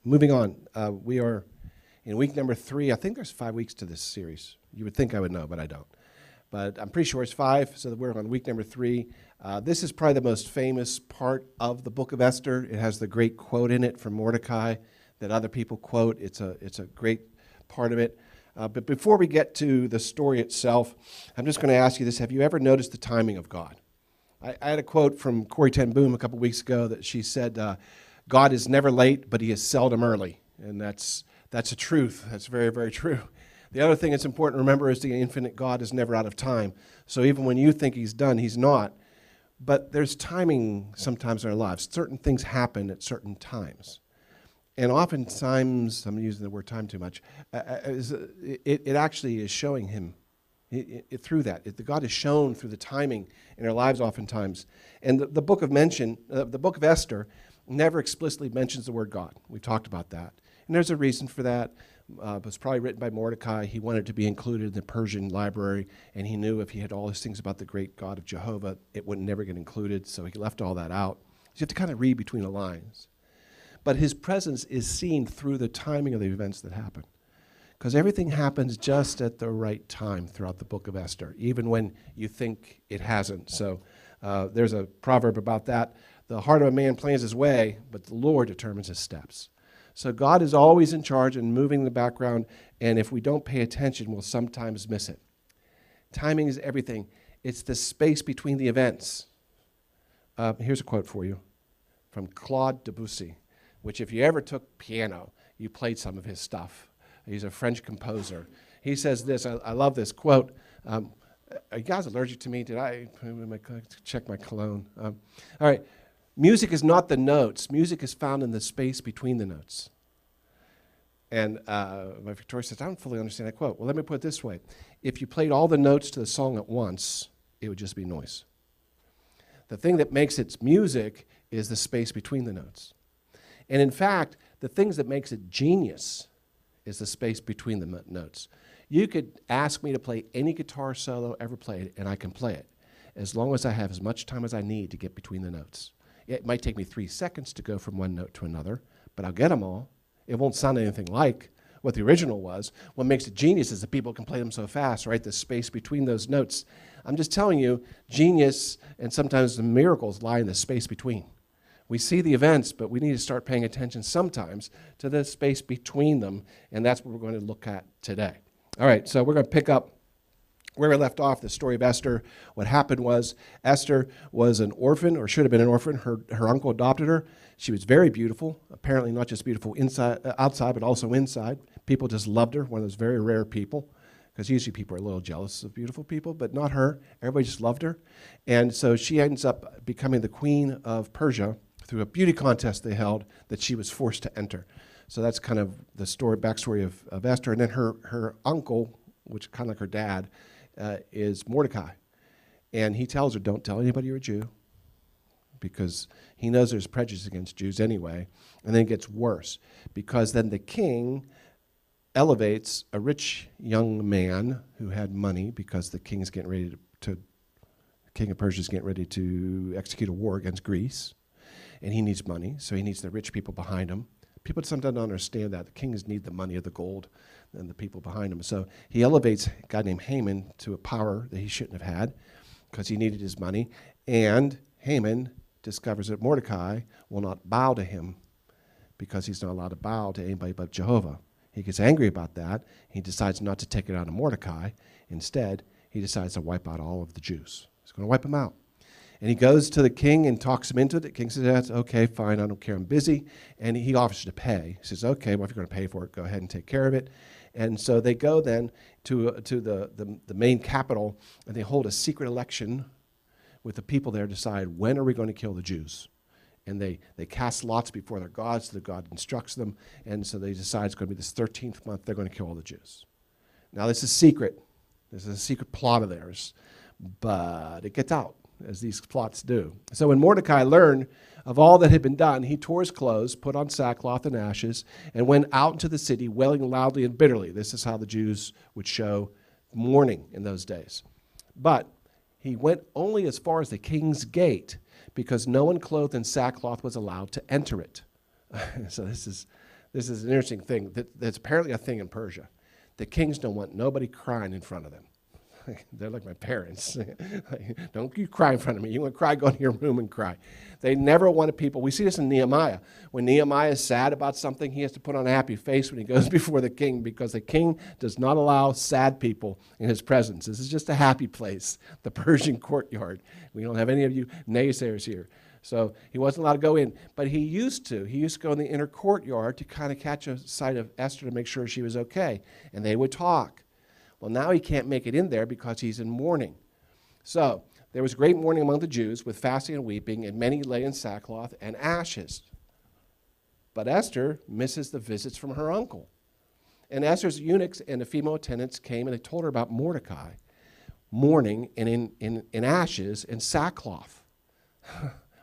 Moving on, we are in week number 3. I think there's 5 weeks to this series. You would think I would know, but I don't. But I'm pretty sure it's 5, so that we're on week number 3. This is probably the most famous part of the book of Esther. It has the great quote in it from Mordecai that other people quote. It's a great part of it. But before we get to the story itself, I'm just going to ask you this. Have you ever noticed the timing of God? I had a quote from Corrie ten Boom a couple weeks ago that she said, God is never late, but he is seldom early. And that's a truth. That's very, very true. The other thing that's important to remember is the infinite God is never out of time. So even when you think he's done, he's not. But there's timing sometimes in our lives. Certain things happen at certain times. And oftentimes, I'm using the word time too much, it actually is showing him through that. God is shown through the timing in our lives oftentimes. And the book of Esther never explicitly mentions the word God. We've talked about that. And there's a reason for that. It was probably written by Mordecai. He wanted to be included in the Persian library, and he knew if he had all these things about the great God of Jehovah, it would never get included, so he left all that out. So you have to kind of read between the lines. But his presence is seen through the timing of the events that happen. Because everything happens just at the right time throughout the book of Esther, even when you think it hasn't. So there's a proverb about that. The heart of a man plans his way, but the Lord determines his steps. So God is always in charge and moving in the background, and if we don't pay attention, we'll sometimes miss it. Timing is everything. It's the space between the events. Here's a quote for you from Claude Debussy, which if you ever took piano, you played some of his stuff. He's a French composer. He says this, I love this quote. Are you guys allergic to me? Did I check my cologne? All right. Music is not the notes. Music is found in the space between the notes. And my Victoria says, I don't fully understand that quote. Well, let me put it this way. If you played all the notes to the song at once, it would just be noise. The thing that makes it music is the space between the notes. And in fact, the things that makes it genius is the space between the notes. You could ask me to play any guitar solo ever played, and I can play it, as long as I have as much time as I need to get between the notes. It might take me 3 seconds to go from one note to another, but I'll get them all. It won't sound anything like what the original was. What makes it genius is that people can play them so fast, right? The space between those notes. I'm just telling you, genius and sometimes the miracles lie in the space between. We see the events, but we need to start paying attention sometimes to the space between them, and that's what we're going to look at today. All right, so we're going to pick up where we left off, the story of Esther. What happened was Esther was an orphan, or should have been an orphan. Her uncle adopted her. She was very beautiful, apparently not just beautiful outside, but also inside. People just loved her, one of those very rare people, because usually people are a little jealous of beautiful people, but not her. Everybody just loved her. And so she ends up becoming the queen of Persia through a beauty contest they held that she was forced to enter. So that's kind of the backstory of Esther. And then her uncle, which is kind of like her dad, is Mordecai. And he tells her, don't tell anybody you're a Jew, because he knows there's prejudice against Jews anyway. And then it gets worse, because then the king elevates a rich young man who had money, because the king is getting ready the king of Persia is getting ready to execute a war against Greece. And he needs money, so he needs the rich people behind him. People sometimes don't understand that. The kings need the money or the gold and the people behind him. So he elevates a guy named Haman to a power that he shouldn't have had because he needed his money. And Haman discovers that Mordecai will not bow to him because he's not allowed to bow to anybody but Jehovah. He gets angry about that. He decides not to take it out of Mordecai. Instead, he decides to wipe out all of the Jews. He's going to wipe them out. And he goes to the king and talks him into it. The king says, that's okay, fine, I don't care, I'm busy. And he offers to pay. He says, okay, well, if you're going to pay for it, go ahead and take care of it. And so they go then to the main capital, and they hold a secret election with the people there to decide, when are we going to kill the Jews? And they cast lots before their gods, so the god instructs them, and so they decide it's going to be this 13th month, they're going to kill all the Jews. Now, this is secret. This is a secret plot of theirs, but it gets out, as these plots do. So when Mordecai learned of all that had been done, he tore his clothes, put on sackcloth and ashes, and went out into the city, wailing loudly and bitterly. This is how the Jews would show mourning in those days. But he went only as far as the king's gate, because no one clothed in sackcloth was allowed to enter it. So this This is an interesting thing. That's apparently a thing in Persia. The kings don't want nobody crying in front of them. They're like my parents. Don't you cry in front of me. You want to cry, go to your room and cry. They never wanted people. We see this in Nehemiah. When Nehemiah is sad about something, he has to put on a happy face when he goes before the king, because the king does not allow sad people in his presence. This is just a happy place, the Persian courtyard. We don't have any of you naysayers here. So he wasn't allowed to go in. But he used to. He used to go in the inner courtyard to kind of catch a sight of Esther to make sure she was okay. And they would talk. Well, now he can't make it in there because he's in mourning. So there was great mourning among the Jews with fasting and weeping, and many lay in sackcloth and ashes. But Esther misses the visits from her uncle. And Esther's eunuchs and the female attendants came and they told her about Mordecai mourning and in ashes and sackcloth.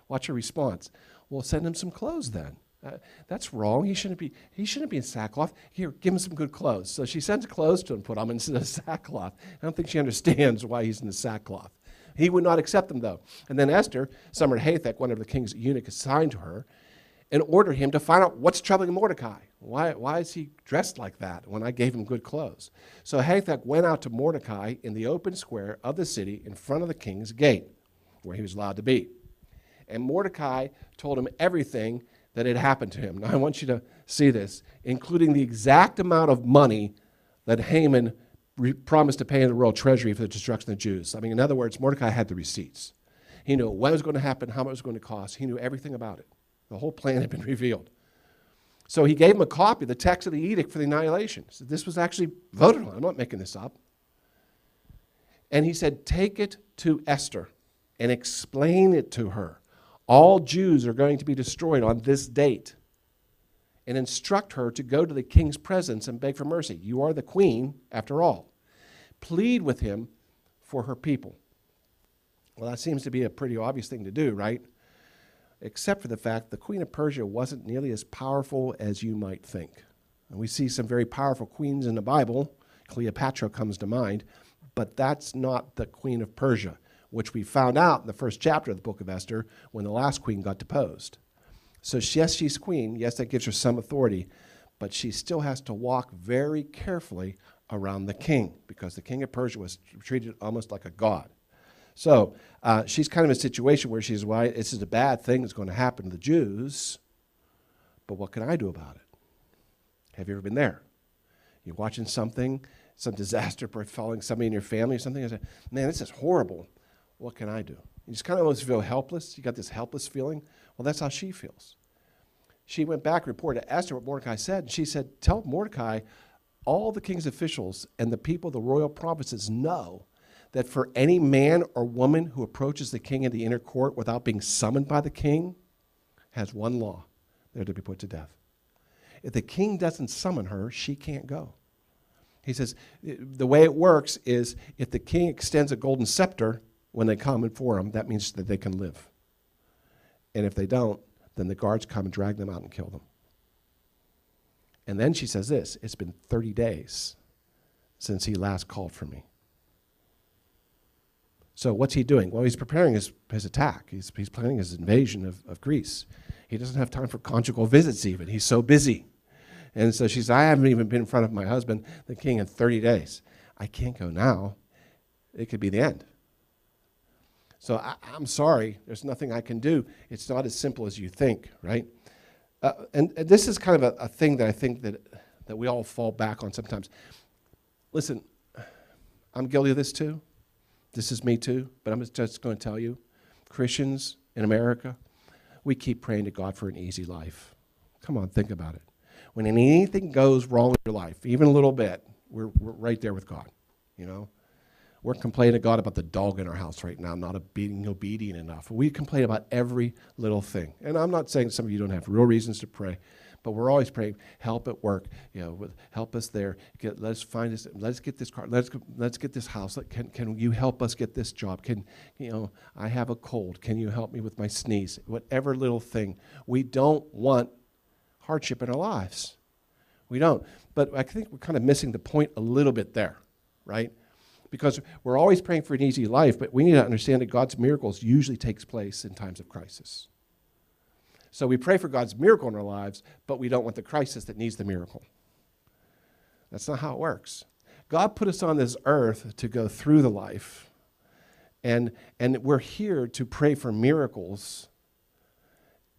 Watch her response. Well, send him some clothes then. That's wrong. He shouldn't be in sackcloth. Here, give him some good clothes. So she sends clothes to him, put him instead of sackcloth. I don't think she understands why he's in the sackcloth. He would not accept them, though. And then Esther summoned Hathach, one of the king's eunuchs assigned to her, and ordered him to find out what's troubling Mordecai. Why is he dressed like that when I gave him good clothes? So Hathach went out to Mordecai in the open square of the city in front of the king's gate, where he was allowed to be. And Mordecai told him everything that had happened to him. Now, I want you to see this, including the exact amount of money that Haman promised to pay in the royal treasury for the destruction of the Jews. I mean, in other words, Mordecai had the receipts. He knew when it was going to happen, how much it was going to cost. He knew everything about it. The whole plan had been revealed. So he gave him a copy of the text of the edict for the annihilation. So this was actually voted on. I'm not making this up. And he said, take it to Esther and explain it to her. All Jews are going to be destroyed on this date. And instruct her to go to the king's presence and beg for mercy. You are the queen, after all. Plead with him for her people. Well, that seems to be a pretty obvious thing to do, right? Except for the fact the queen of Persia wasn't nearly as powerful as you might think. And we see some very powerful queens in the Bible. Cleopatra comes to mind. But that's not the queen of Persia, which we found out in the first chapter of the book of Esther when the last queen got deposed. So yes, she's queen. Yes, that gives her some authority. But she still has to walk very carefully around the king, because the king of Persia was treated almost like a god. So she's kind of in a situation where she's, why this is a bad thing that's going to happen to the Jews, but what can I do about it? Have you ever been there? You're watching something, some disaster befalling somebody in your family or something, and say, man, this is horrible. What can I do? You just kind of almost feel helpless. You got this helpless feeling. Well, that's how she feels. She went back and reported to Esther what Mordecai said, and she said, tell Mordecai, all the king's officials and the people of the royal provinces know that for any man or woman who approaches the king in the inner court without being summoned by the king has one law. They're to be put to death. If the king doesn't summon her, she can't go. He says, the way it works is if the king extends a golden scepter when they come before him, that means that they can live. And if they don't, then the guards come and drag them out and kill them. And then she says this, it's been 30 days since he last called for me. So what's he doing? Well, he's preparing his attack. He's planning his invasion of Greece. He doesn't have time for conjugal visits even. He's so busy. And so she says, I haven't even been in front of my husband, the king, in 30 days. I can't go now. It could be the end. So I'm sorry. There's nothing I can do. It's not as simple as you think, right? And this is kind of a thing that I think that we all fall back on sometimes. Listen, I'm guilty of this too. This is me too, but I'm just going to tell you, Christians in America, we keep praying to God for an easy life. Come on, think about it. When anything goes wrong in your life, even a little bit, we're right there with God, you know. We're complaining to God about the dog in our house right now, not being obedient enough. We complain about every little thing. And I'm not saying some of you don't have real reasons to pray, but we're always praying, help at work, you know, help us there. Let's find this. Let's get this car. Let's get this house. Can you help us get this job? I have a cold. Can you help me with my sneeze? Whatever little thing. We don't want hardship in our lives. We don't. But I think we're kind of missing the point a little bit there, right? Because we're always praying for an easy life, but we need to understand that God's miracles usually takes place in times of crisis. So we pray for God's miracle in our lives, but we don't want the crisis that needs the miracle. That's not how it works. God put us on this earth to go through the life, and we're here to pray for miracles,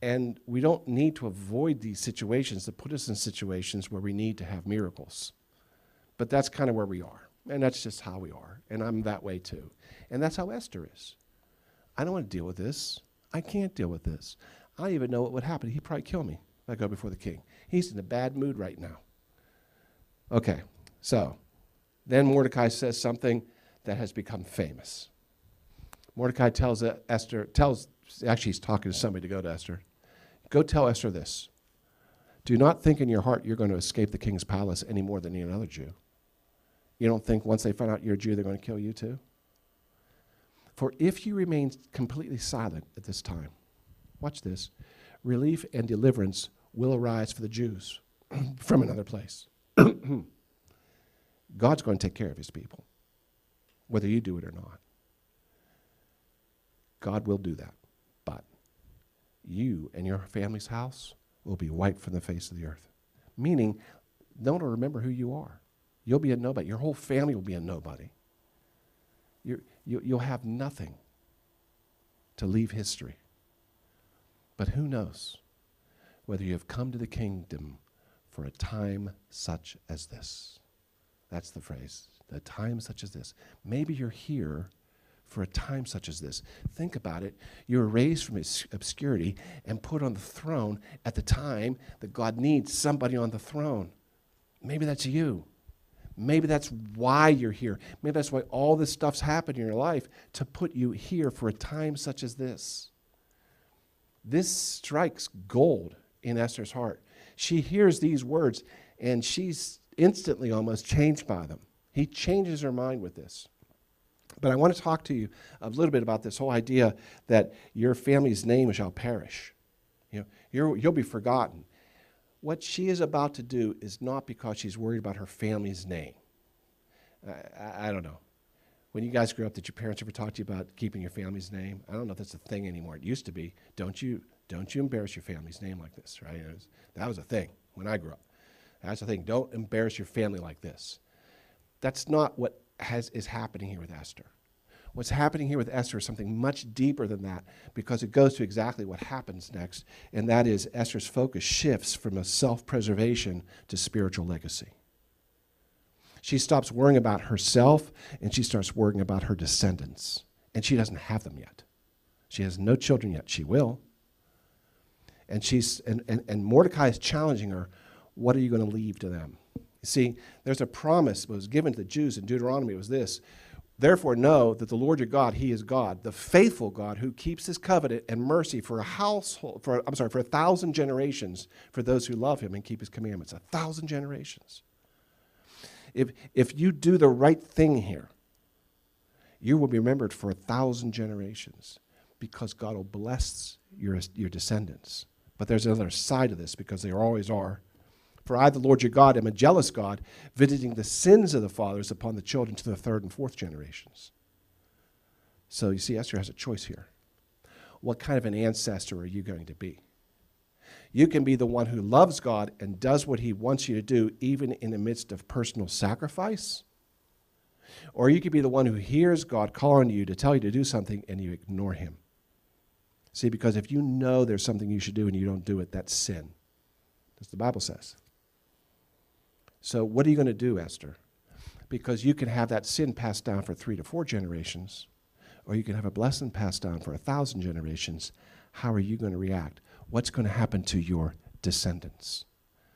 and we don't need to avoid these situations that put us in situations where we need to have miracles. But that's kind of where we are, and that's just how we are, and I'm that way too. And that's how Esther is. I don't want to deal with this. I can't deal with this. I don't even know what would happen. He'd probably kill me if I go before the king. He's in a bad mood right now. Okay, so then Mordecai says something that has become famous. Mordecai tells Esther, actually he's talking to somebody to go to Esther. Go tell Esther this. Do not think in your heart you're going to escape the king's palace any more than any other Jew. You don't think once they find out you're a Jew, they're going to kill you too? For if you remain completely silent at this time, watch this, relief and deliverance will arise for the Jews from another place. God's going to take care of his people, whether you do it or not. God will do that. But you and your family's house will be wiped from the face of the earth. Meaning, no one will remember who you are. You'll be a nobody. Your whole family will be a nobody. You'll have nothing to leave history. But who knows whether you have come to the kingdom for a time such as this. That's the phrase, a time such as this. Maybe you're here for a time such as this. Think about it. You were raised from obscurity and put on the throne at the time that God needs somebody on the throne. Maybe that's you. Maybe that's why you're here. Maybe that's why all this stuff's happened in your life, to put you here for a time such as this. This strikes gold in Esther's heart. She hears these words, and she's instantly almost changed by them. He changes her mind with this. But I want to talk to you a little bit about this whole idea that your family's name shall perish. You'll be forgotten. What she is about to do is not because she's worried about her family's name. I don't know. When you guys grew up, did your parents ever talk to you about keeping your family's name? I don't know if that's a thing anymore. It used to be. Don't you embarrass your family's name like this, right? That was a thing when I grew up. That's the thing. Don't embarrass your family like this. That's not what is happening here with Esther. What's happening here with Esther is something much deeper than that, because it goes to exactly what happens next, and that is Esther's focus shifts from a self-preservation to spiritual legacy. She stops worrying about herself, and she starts worrying about her descendants, and she doesn't have them yet. She has no children yet. She will. And Mordecai is challenging her, what are you going to leave to them? You see, there's a promise that was given to the Jews in Deuteronomy. It was this: therefore know that the Lord your God, he is God, the faithful God who keeps his covenant and mercy for 1,000 generations for those who love him and keep his commandments. 1,000 generations. If you do the right thing here, you will be remembered for 1,000 generations, because God will bless your descendants. But there's another side of this, because there always are. For I, the Lord your God, am a jealous God, visiting the sins of the fathers upon the children to the third and fourth generations. So you see, Esther has a choice here. What kind of an ancestor are you going to be? You can be the one who loves God and does what he wants you to do, even in the midst of personal sacrifice. Or you could be the one who hears God calling you to tell you to do something and you ignore him. See, because if you know there's something you should do and you don't do it, that's sin. That's what the Bible says. So what are you going to do, Esther? Because you can have that sin passed down for 3 to 4 generations, or you can have a blessing passed down for 1,000 generations. How are you going to react? What's going to happen to your descendants?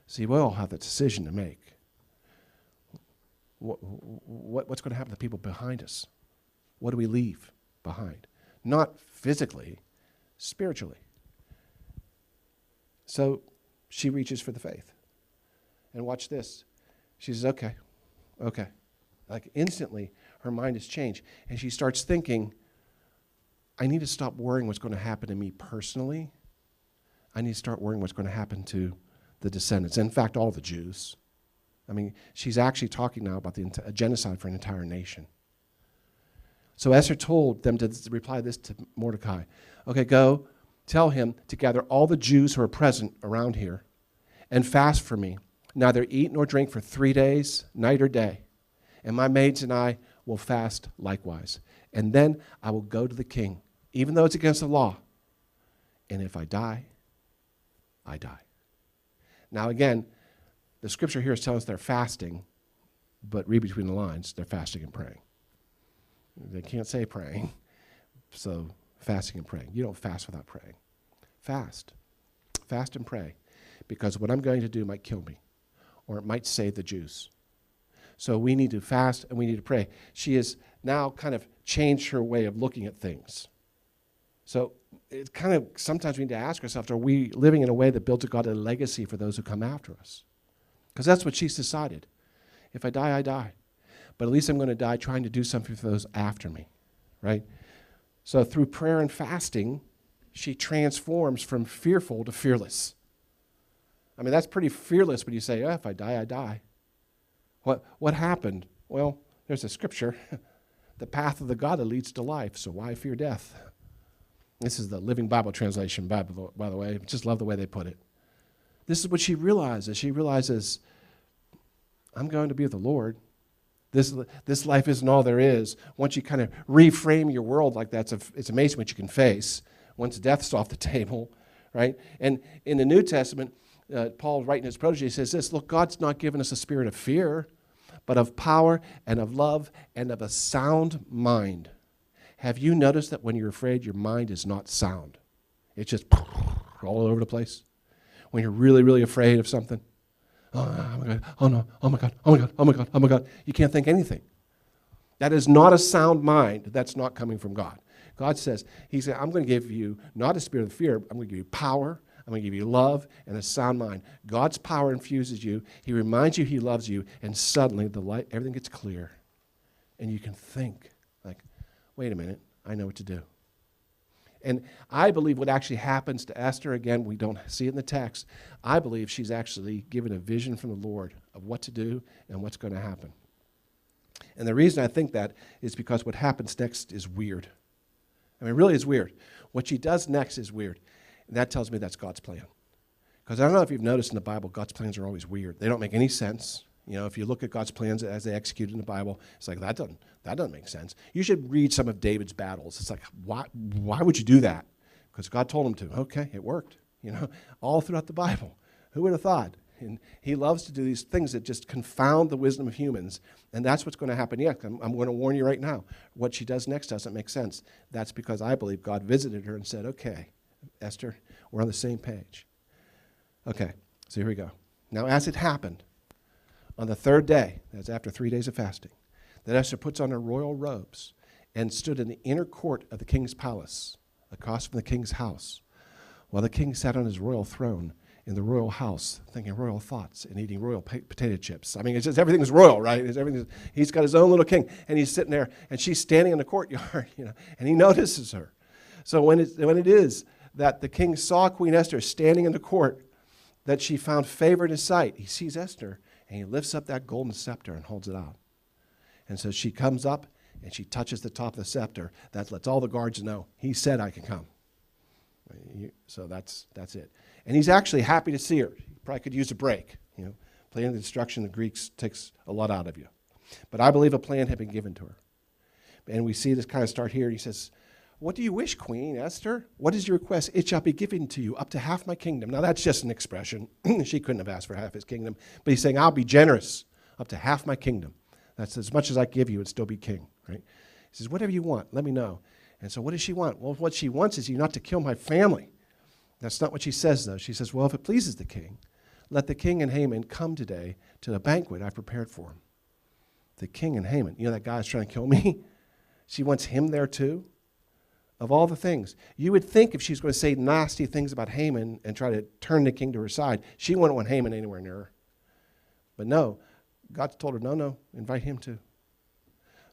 See, we all have that decision to make. What's going to happen to the people behind us? What do we leave behind? Not physically, spiritually. So she reaches for the faith. And watch this. She says, okay. Like instantly, her mind has changed. And she starts thinking, I need to stop worrying what's going to happen to me personally. I need to start worrying what's going to happen to the descendants. In fact, all the Jews. I mean, she's actually talking now about a genocide for an entire nation. So Esther told them to reply this to Mordecai. Okay, go, tell him to gather all the Jews who are present around here and fast for me, neither eat nor drink for 3 days, night or day. And my maids and I will fast likewise. And then I will go to the king, even though it's against the law. And if I die, I die. Now again, the scripture here is telling us they're fasting, but read between the lines, they're fasting and praying. They can't say praying, so fasting and praying. You don't fast without praying. Fast. Fast and pray, because what I'm going to do might kill me, or it might save the Jews. So we need to fast and we need to pray. She has now kind of changed her way of looking at things. So it's kind of, sometimes we need to ask ourselves, are we living in a way that builds a godly legacy for those who come after us? Because that's what she's decided. If I die, I die. But at least I'm going to die trying to do something for those after me, right? So through prayer and fasting, she transforms from fearful to fearless. I mean, that's pretty fearless when you say, if I die, I die. What happened? Well, there's a scripture, the path of the godly leads to life, so why fear death? This is the Living Bible translation, by the way. I just love the way they put it. This is what she realizes. She realizes, I'm going to be with the Lord. This life isn't all there is. Once you kind of reframe your world like that, it's amazing what you can face once death's off the table, right? And in the New Testament, Paul, writing his protege, says this, look, God's not given us a spirit of fear, but of power and of love and of a sound mind. Have you noticed that when you're afraid, your mind is not sound? It's just all over the place. When you're really, really afraid of something, oh my God, oh no, oh my God, oh my God, oh my God, oh my God, you can't think anything. That is not a sound mind. That's not coming from God. God says, he said, I'm going to give you not a spirit of fear, I'm going to give you power, I'm going to give you love and a sound mind. God's power infuses you. He reminds you he loves you, and suddenly the light, everything gets clear. And you can think, like, wait a minute, I know what to do. And I believe what actually happens to Esther, again, we don't see it in the text, I believe she's actually given a vision from the Lord of what to do and what's going to happen. And the reason I think that is because what happens next is weird. I mean, it really is weird. What she does next is weird. And that tells me that's God's plan. Because I don't know if you've noticed in the Bible, God's plans are always weird. They don't make any sense. You know, if you look at God's plans as they execute in the Bible, it's like, that doesn't make sense. You should read some of David's battles. It's like, why would you do that? Because God told him to. Okay, it worked. You know, all throughout the Bible. Who would have thought? And he loves to do these things that just confound the wisdom of humans. And that's what's going to happen next. I'm going to warn you right now. What she does next doesn't make sense. That's because I believe God visited her and said, okay, Esther, we're on the same page. Okay, so here we go. Now, as it happened, on the third day, that's after 3 days of fasting, that Esther puts on her royal robes and stood in the inner court of the king's palace, across from the king's house, while the king sat on his royal throne in the royal house, thinking royal thoughts and eating royal potato chips. I mean, it's just everything's royal, right? He's got his own little king, and he's sitting there, and she's standing in the courtyard, you know, and he notices her. So when it is that the king saw Queen Esther standing in the court, that she found favor in his sight, he sees Esther, and he lifts up that golden scepter and holds it out. And so she comes up, and she touches the top of the scepter. That lets all the guards know, he said I can come. So that's it. And he's actually happy to see her. He probably could use a break. You know, plan of destruction, the Greeks takes a lot out of you. But I believe a plan had been given to her. And we see this kind of start here. He says, what do you wish, Queen Esther? What is your request? It shall be given to you, up to half my kingdom. Now, that's just an expression. She couldn't have asked for half his kingdom. But he's saying, I'll be generous, up to half my kingdom. That's as much as I give you, and still be king, right? He says, whatever you want, let me know. And so what does she want? Well, what she wants is you not to kill my family. That's not what she says, though. She says, well, if it pleases the king, let the king and Haman come today to the banquet I prepared for him. The king and Haman. You know that guy's trying to kill me? She wants him there, too? Of all the things. You would think if she's going to say nasty things about Haman and try to turn the king to her side, she wouldn't want Haman anywhere near her. But no, God told her, no, invite him too.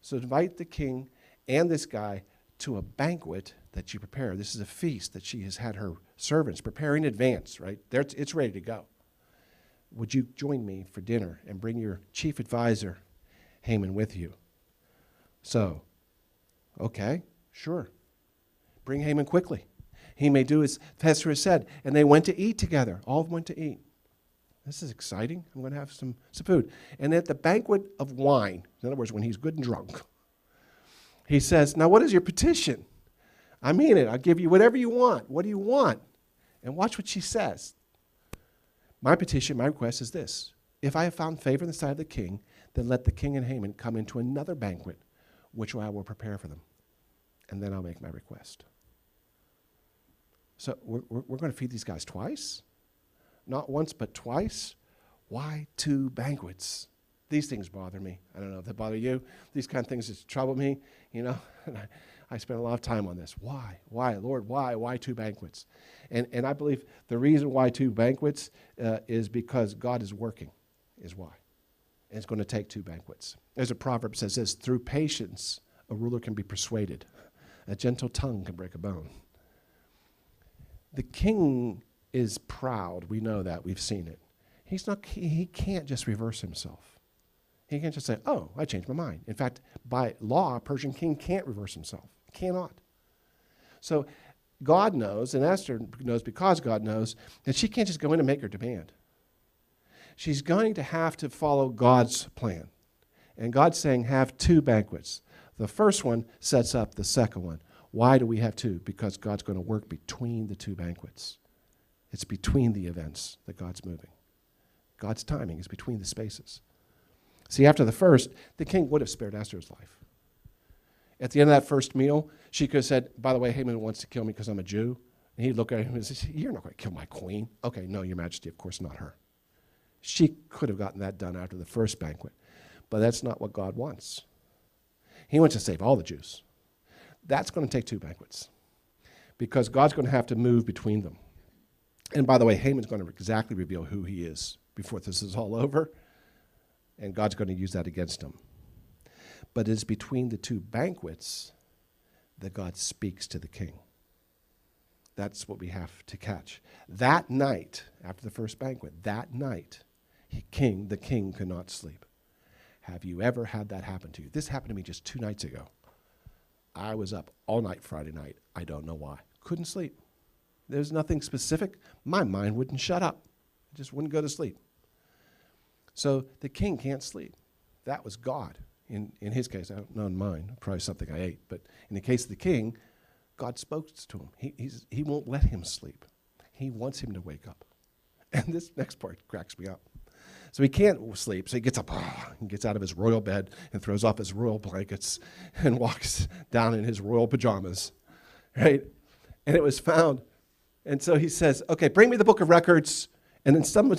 So invite the king and this guy to a banquet that you prepare. This is a feast that she has had her servants prepare in advance, right? It's ready to go. Would you join me for dinner and bring your chief advisor, Haman, with you? So, okay, sure. Bring Haman quickly. He may do as Esther has said. And they went to eat together. All of them went to eat. This is exciting. I'm going to have some food. And at the banquet of wine, in other words, when he's good and drunk, he says, now what is your petition? I mean it. I'll give you whatever you want. What do you want? And watch what she says. My petition, my request is this. If I have found favor in the sight of the king, then let the king and Haman come into another banquet, which I will prepare for them. And then I'll make my request. So we're going to feed these guys twice? Not once, but twice? Why 2 banquets? These things bother me. I don't know if they bother you. These kind of things just trouble me, you know. And I spend a lot of time on this. Why? Why, Lord, why? Why 2 banquets? And I believe the reason why 2 banquets is because God is working, is why. And it's going to take 2 banquets. There's a proverb that says this, through patience, a ruler can be persuaded. A gentle tongue can break a bone. The king is proud. We know that. We've seen it. He can't just reverse himself. He can't just say, oh, I changed my mind. In fact, by law, a Persian king can't reverse himself. Cannot. So God knows, and Esther knows because God knows, that she can't just go in and make her demand. She's going to have to follow God's plan. And God's saying, have 2 banquets. The first one sets up the second one. Why do we have 2? Because God's going to work between the 2 banquets. It's between the events that God's moving. God's timing is between the spaces. See, after the first, the king would have spared Esther's life. At the end of that first meal, she could have said, by the way, Haman wants to kill me because I'm a Jew. And he'd look at him and say, you're not going to kill my queen. Okay, no, your majesty, of course not her. She could have gotten that done after the first banquet. But that's not what God wants. He wants to save all the Jews. That's going to take 2 banquets because God's going to have to move between them. And by the way, Haman's going to exactly reveal who he is before this is all over, and God's going to use that against him. But it's between the 2 banquets that God speaks to the king. That's what we have to catch. That night, after the first banquet, that night, the king could not sleep. Have you ever had that happen to you? This happened to me just 2 nights ago. I was up all night Friday night. I don't know why. Couldn't sleep. There's nothing specific. My mind wouldn't shut up. It just wouldn't go to sleep. So the king can't sleep. That was God. In his case, I don't know in mine, probably something I ate. But in the case of the king, God spoke to him. He won't let him sleep. He wants him to wake up. And this next part cracks me up. So he can't sleep, so he gets up and gets out of his royal bed and throws off his royal blankets and walks down in his royal pajamas, right? And it was found. And so he says, okay, bring me the book of records, and then someone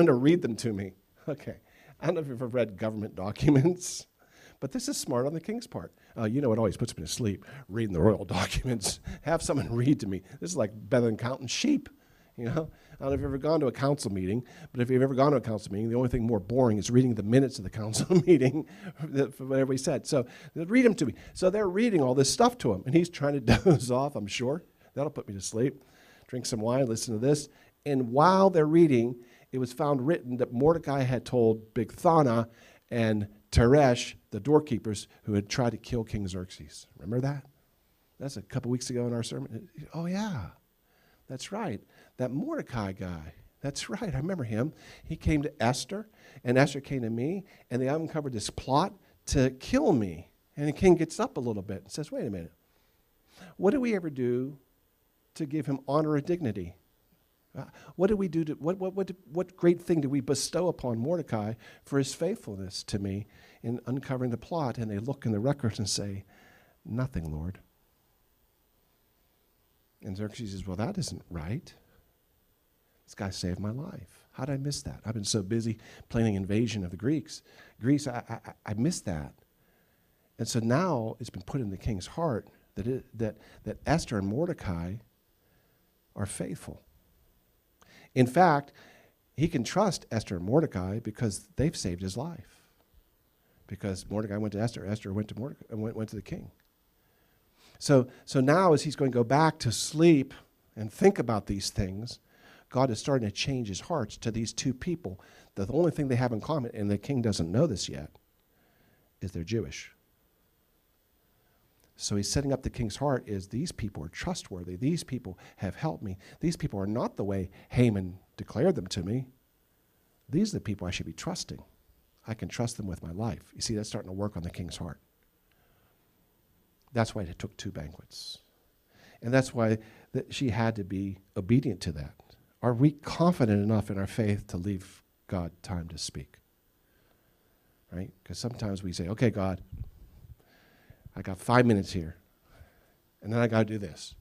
to read them to me. Okay, I don't know if you've ever read government documents, but this is smart on the king's part. You know, it always puts me to sleep, reading the royal documents. Have someone read to me. This is like better than counting sheep. You know, I don't know if you've ever gone to a council meeting, but if you've ever gone to a council meeting, the only thing more boring is reading the minutes of the council meeting for whatever he said. So read them to me. So they're reading all this stuff to him, and he's trying to doze off, I'm sure. That'll put me to sleep. Drink some wine, listen to this. And while they're reading, it was found written that Mordecai had told Bigthana and Teresh, the doorkeepers, who had tried to kill King Xerxes. Remember that? That's a couple weeks ago in our sermon. Oh, yeah. That's right. That Mordecai guy. That's right. I remember him. He came to Esther, and Esther came to me, and they uncovered this plot to kill me. And the king gets up a little bit and says, wait a minute. What did we ever do to give him honor and dignity? What did we do to, what great thing did we bestow upon Mordecai for his faithfulness to me in uncovering the plot? And they look in the records and say, nothing, Lord. And Xerxes says, well, that isn't right. This guy saved my life. How did I miss that? I've been so busy planning invasion of the Greeks. Greece, I missed that. And so now it's been put in the king's heart that Esther and Mordecai are faithful. In fact, he can trust Esther and Mordecai because they've saved his life. Because Mordecai went to Esther, Esther went to Mordecai, went to the king. So now as he's going to go back to sleep and think about these things, God is starting to change his hearts to these 2 people. The only thing they have in common, and the king doesn't know this yet, is they're Jewish. So he's setting up the king's heart is these people are trustworthy. These people have helped me. These people are not the way Haman declared them to me. These are the people I should be trusting. I can trust them with my life. You see, that's starting to work on the king's heart. That's why it took 2 banquets. And that's why she had to be obedient to that. Are we confident enough in our faith to leave God time to speak? Right? Because sometimes we say, okay, God, I got 5 minutes here, and then I got to do this.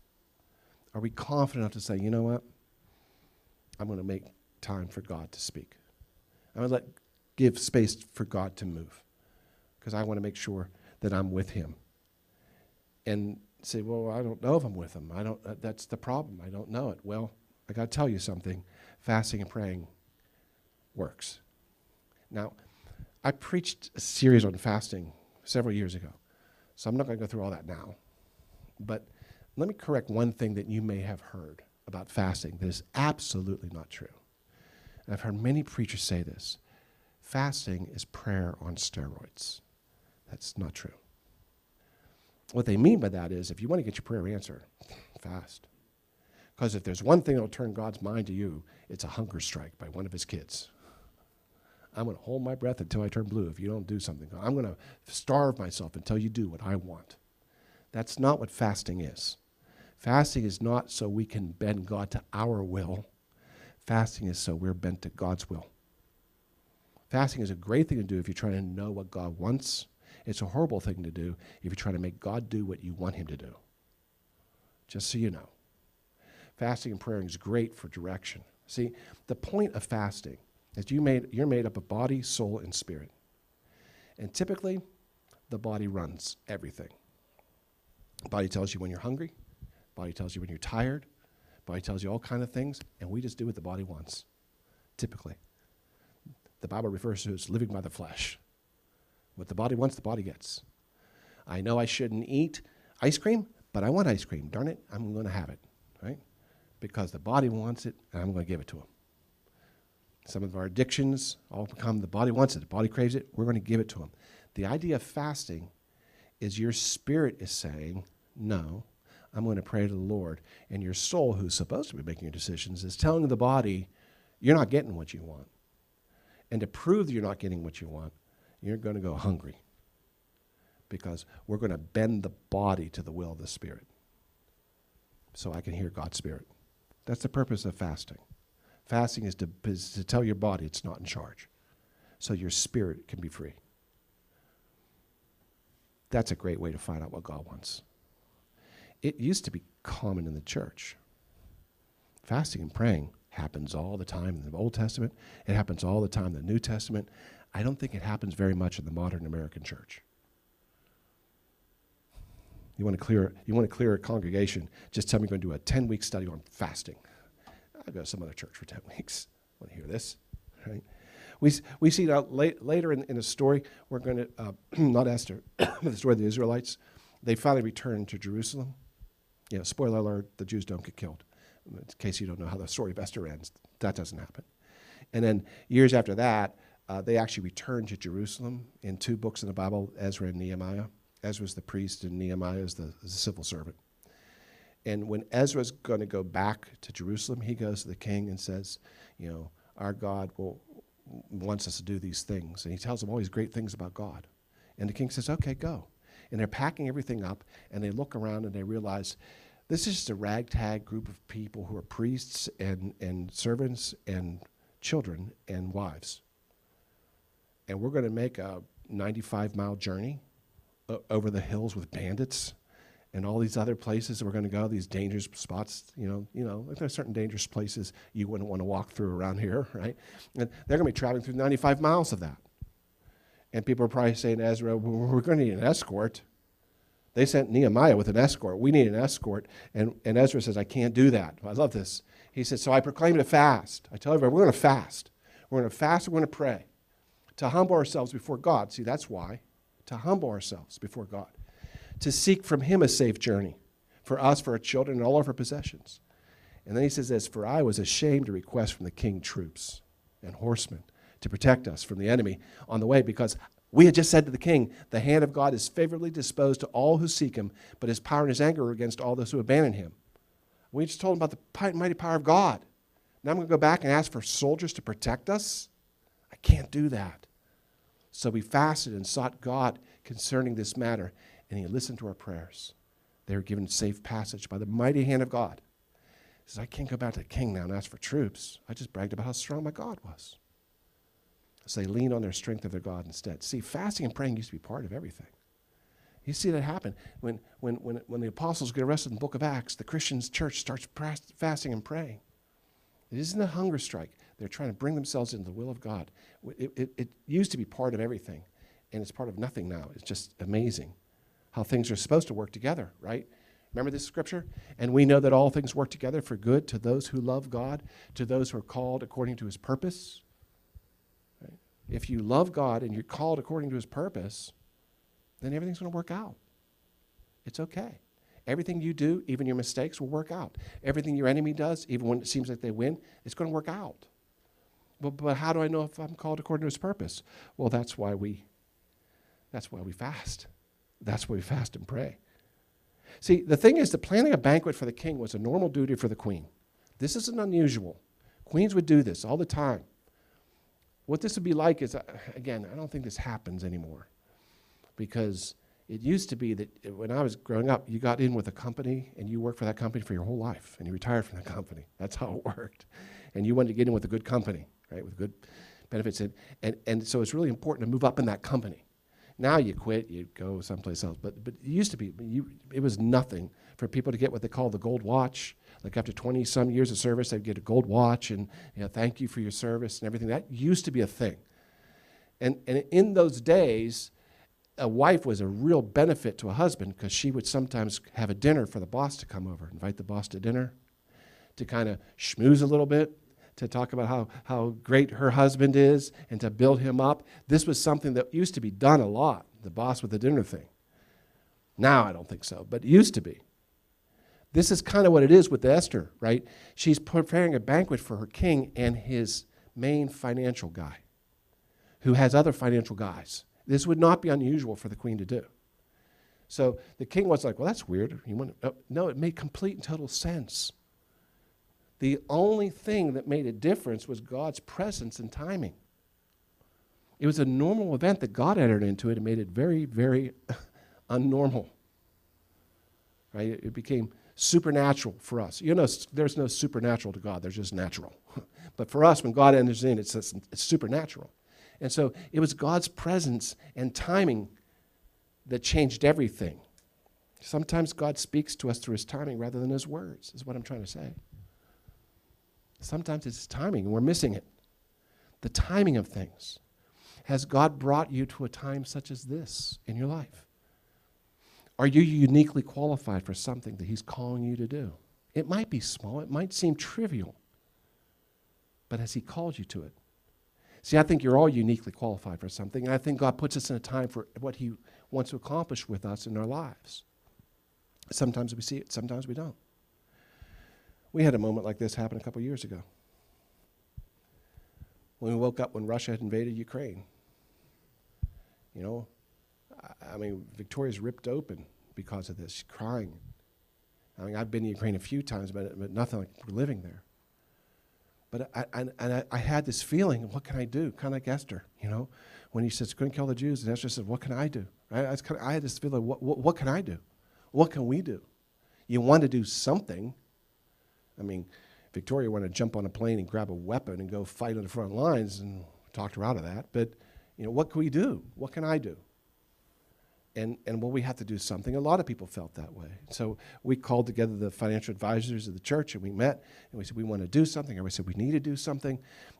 Are we confident enough to say, you know what? I'm going to make time for God to speak. I'm going to give space for God to move because I want to make sure that I'm with him. And say, well, I don't know if I'm with him. That's the problem. I don't know it. Well, I got to tell you something. Fasting and praying works. Now, I preached a series on fasting several years ago, so I'm not going to go through all that now. But let me correct one thing that you may have heard about fasting that is absolutely not true. And I've heard many preachers say this. Fasting is prayer on steroids. That's not true. What they mean by that is if you want to get your prayer answered, fast. Because if there's one thing that will turn God's mind to you, it's a hunger strike by one of his kids. I'm going to hold my breath until I turn blue if you don't do something. I'm going to starve myself until you do what I want. That's not what fasting is. Fasting is not so we can bend God to our will. Fasting is so we're bent to God's will. Fasting is a great thing to do if you're trying to know what God wants. It's a horrible thing to do if you're trying to make God do what you want him to do. Just so you know. Fasting and praying is great for direction. See, the point of fasting is you're made up of body, soul, and spirit. And typically, the body runs everything. The body tells you when you're hungry. The body tells you when you're tired. The body tells you all kinds of things, and we just do what the body wants, typically. The Bible refers to it as living by the flesh. What the body wants, the body gets. I know I shouldn't eat ice cream, but I want ice cream. Darn it, I'm going to have it, right? Because the body wants it, and I'm going to give it to them. Some of our addictions all become the body wants it, the body craves it, we're going to give it to them. The idea of fasting is your spirit is saying, no, I'm going to pray to the Lord. And your soul, who's supposed to be making your decisions, is telling the body, you're not getting what you want. And to prove that you're not getting what you want, you're going to go hungry. Because we're going to bend the body to the will of the Spirit. So I can hear God's Spirit. That's the purpose of fasting. Fasting is to tell your body it's not in charge. So your spirit can be free. That's a great way to find out what God wants. It used to be common in the church. Fasting and praying happens all the time in the Old Testament. It happens all the time in the New Testament. I don't think it happens very much in the modern American church. You want to clear a congregation, just tell me you're going to do a 10-week study on fasting. I'll go to some other church for 10 weeks. I want to hear this, right? We see that later in the story, we're going to, not Esther, but the story of the Israelites. They finally return to Jerusalem. Spoiler alert, the Jews don't get killed. In case you don't know how the story of Esther ends, that doesn't happen. And then years after that, they actually return to Jerusalem in 2 books in the Bible, Ezra and Nehemiah. Ezra's the priest and Nehemiah is the civil servant. And when Ezra's going to go back to Jerusalem, he goes to the king and says, our God wants us to do these things. And he tells them all these great things about God. And the king says, okay, go. And they're packing everything up, and they look around and they realize this is just a ragtag group of people who are priests and servants and children and wives. And we're going to make a 95-mile journey over the hills with bandits and all these other places that we're going to go, these dangerous spots, like there are certain dangerous places you wouldn't want to walk through around here, right? And they're going to be traveling through 95 miles of that. And people are probably saying to Ezra, we're going to need an escort. They sent Nehemiah with an escort. We need an escort. And Ezra says, I can't do that. I love this. He says, so I proclaim a fast. I tell everybody, we're going to fast. We're going to fast, we're going to pray. To humble ourselves before God. See, that's why. To humble ourselves before God. To seek from him a safe journey for us, for our children, and all of our possessions. And then he says this, for I was ashamed to request from the king troops and horsemen to protect us from the enemy on the way because We had just said to the king, the hand of God is favorably disposed to all who seek him, but his power and his anger are against all those who abandon him. We just told him about the mighty power of God. Now I'm going to go back and ask for soldiers to protect us? I can't do that. So we fasted and sought God concerning this matter, and he listened to our prayers. They were given safe passage by the mighty hand of God. He says, I can't go back to the king now and ask for troops. I just bragged about how strong my God was. So they leaned on their strength of their God instead. See, fasting and praying used to be part of everything. You see that happen. When the apostles get arrested in the book of Acts, the Christian church starts fasting and praying. It isn't a hunger strike. They're trying to bring themselves into the will of God. It used to be part of everything, and it's part of nothing now. It's just amazing how things are supposed to work together, right? Remember this scripture? And we know that all things work together for good to those who love God, to those who are called according to his purpose. Right? If you love God and you're called according to his purpose, then everything's going to work out. It's okay. Everything you do, even your mistakes, will work out. Everything your enemy does, even when it seems like they win, it's going to work out. But how do I know if I'm called according to his purpose? Well, that's why we fast. That's why we fast and pray. See, the thing is that planning a banquet for the king was a normal duty for the queen. This isn't unusual. Queens would do this all the time. What this would be like is, again, I don't think this happens anymore, because it used to be that when I was growing up, you got in with a company and you worked for that company for your whole life, and you retired from the company. That's how it worked. And you wanted to get in with a good company, right, with good benefits. And so it's really important to move up in that company. Now you quit, you go someplace else. But it used to be, it was nothing for people to get what they call the gold watch. Like after 20-some years of service, they'd get a gold watch and, thank you for your service and everything. That used to be a thing. And in those days, a wife was a real benefit to a husband, because she would sometimes have a dinner for the boss to come over, invite the boss to dinner, to kind of schmooze a little bit, to talk about how great her husband is and to build him up. This was something that used to be done a lot, the boss with the dinner thing. Now I don't think so, but it used to be. This is kind of what it is with Esther, right? She's preparing a banquet for her king and his main financial guy, who has other financial guys. This would not be unusual for the queen to do. So the king was like, well, that's weird. No, it made complete and total sense. The only thing that made a difference was God's presence and timing. It was a normal event that God entered into it and made it very, very unnormal. Right? It became supernatural for us. There's no supernatural to God. There's just natural. But for us, when God enters in, it's supernatural. And so it was God's presence and timing that changed everything. Sometimes God speaks to us through his timing rather than his words, is what I'm trying to say. Sometimes it's his timing, and we're missing it. The timing of things. Has God brought you to a time such as this in your life? Are you uniquely qualified for something that he's calling you to do? It might be small. It might seem trivial. But has he called you to it? See, I think you're all uniquely qualified for something, and I think God puts us in a time for what he wants to accomplish with us in our lives. Sometimes we see it, sometimes we don't. We had a moment like this happen a couple years ago, when we woke up when Russia had invaded Ukraine. Victoria's ripped open because of this. She's crying. I've been to Ukraine a few times, but nothing like living there. But I had this feeling, what can I do? Kind of like Esther, when he says, going to kill the Jews, and Esther said, what can I do? Right? I had this feeling, what can I do? What can we do? You want to do something. Victoria wanted to jump on a plane and grab a weapon and go fight on the front lines, and talked her out of that. But, what can we do? What can I do? And we have to do something. A lot of people felt that way. So we called together the financial advisors of the church, and we met, and we said, we want to do something. Or we said, we need to do something.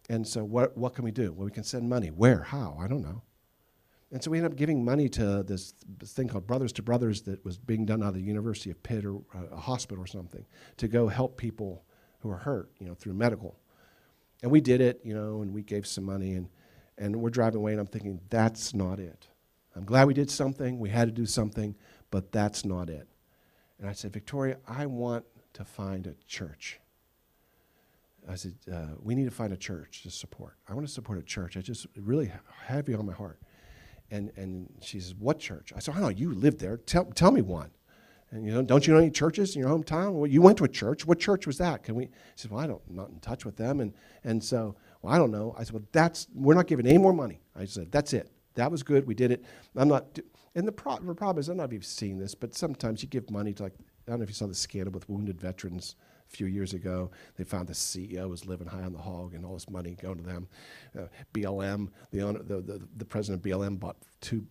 And so what can we do? Well, we can send money. Where? How? I don't know. And so we ended up giving money to this thing called Brothers to Brothers that was being done out of the University of Pitt, or a hospital or something, to go help people who are hurt, through medical. And we did it, and we gave some money, and we're driving away, and I'm thinking, that's not it. I'm glad we did something. We had to do something, but that's not it. And I said, Victoria, I want to find a church. I said, we need to find a church to support. I want to support a church. I just really heavy on my heart. And she says, what church? I said, I don't know, you lived there. Tell me one. And, don't you know any churches in your hometown? Well, you went to a church. What church was that? She said, well, I'm not in touch with them. And so, well, I don't know. I said, well, we're not giving any more money. I said, that's it. That was good. We did it. And the problem is, I don't know if you've seen this, but sometimes you give money to, I don't know if you saw the scandal with wounded veterans a few years ago. They found the CEO was living high on the hog and all this money going to them. BLM, the president of BLM bought 2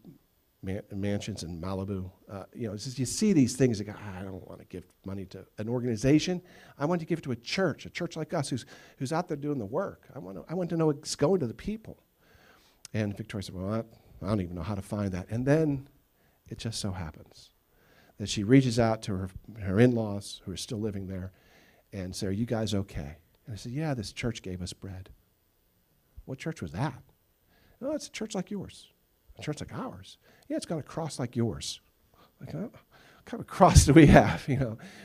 mansions in Malibu. It's just, you see these things, you go, I don't want to give money to an organization. I want to give it to a church like us who's out there doing the work. I want to know it's going to the people. And Victoria said, well, I don't even know how to find that. And then it just so happens that she reaches out to her in-laws who are still living there and say, are you guys okay? And I said, yeah, this church gave us bread. What church was that? Oh, it's a church like yours. A church like ours? Yeah, it's got a cross like yours. Like, what kind of cross do we have?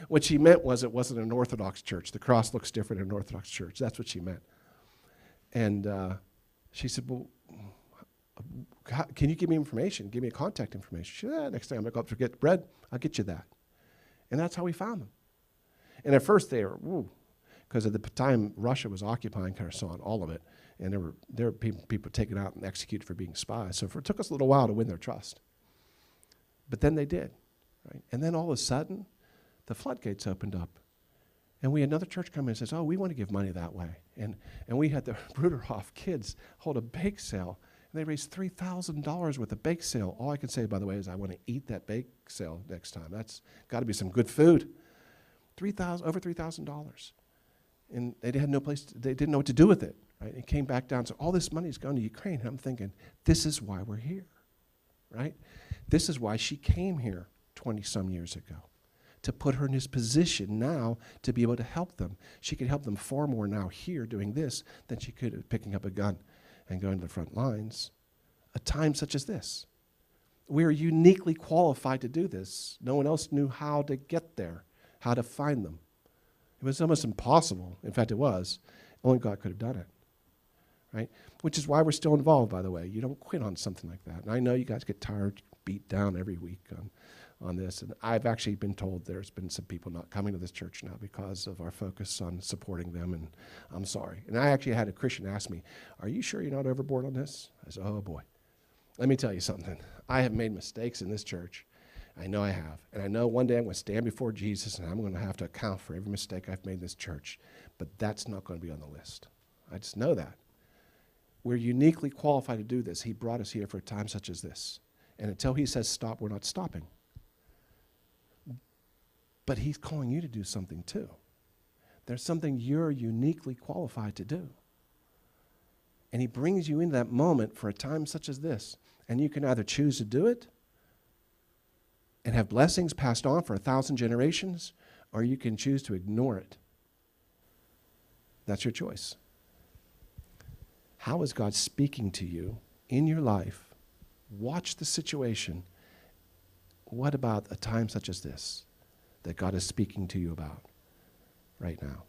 What she meant was it wasn't an Orthodox church. The cross looks different in an Orthodox church. That's what she meant. And she said, well, can you give me information? Give me a contact information. She said, next time I go up to get bread, I'll get you that. And that's how we found them. And at first they were, because at the time Russia was occupying Kherson, all of it, and there were people taken out and executed for being spies. So it took us a little while to win their trust. But then they did, right? And then all of a sudden, the floodgates opened up. And we had another church come in and says, oh, we want to give money that way. And we had the Bruderhof kids hold a bake sale. And they raised $3,000 worth of bake sale. All I can say, by the way, is I want to eat that bake sale next time. That's got to be some good food. Over $3,000. And they had no place, they didn't know what to do with it. Right? It came back down, so all this money is going to Ukraine. And I'm thinking, this is why we're here, right? This is why she came here 20-some years ago, to put her in this position now to be able to help them. She could help them far more now here doing this than she could picking up a gun and going to the front lines. A time such as this. We are uniquely qualified to do this. No one else knew how to get there, how to find them. It was almost impossible. In fact, it was. Only God could have done it. Right? Which is why we're still involved, by the way. You don't quit on something like that. And I know you guys get tired, beat down every week on this. And I've actually been told there's been some people not coming to this church now because of our focus on supporting them, and I'm sorry. And I actually had a Christian ask me, are you sure you're not overboard on this? I said, oh boy. Let me tell you something. I have made mistakes in this church. I know I have. And I know one day I'm going to stand before Jesus and I'm going to have to account for every mistake I've made in this church. But that's not going to be on the list. I just know that. We're uniquely qualified to do this. He brought us here for a time such as this. And until he says stop, we're not stopping. But he's calling you to do something too. There's something you're uniquely qualified to do. And he brings you into that moment for a time such as this. And you can either choose to do it and have blessings passed on for 1,000 generations, or you can choose to ignore it. That's your choice. How is God speaking to you in your life? Watch the situation. What about a time such as this that God is speaking to you about right now?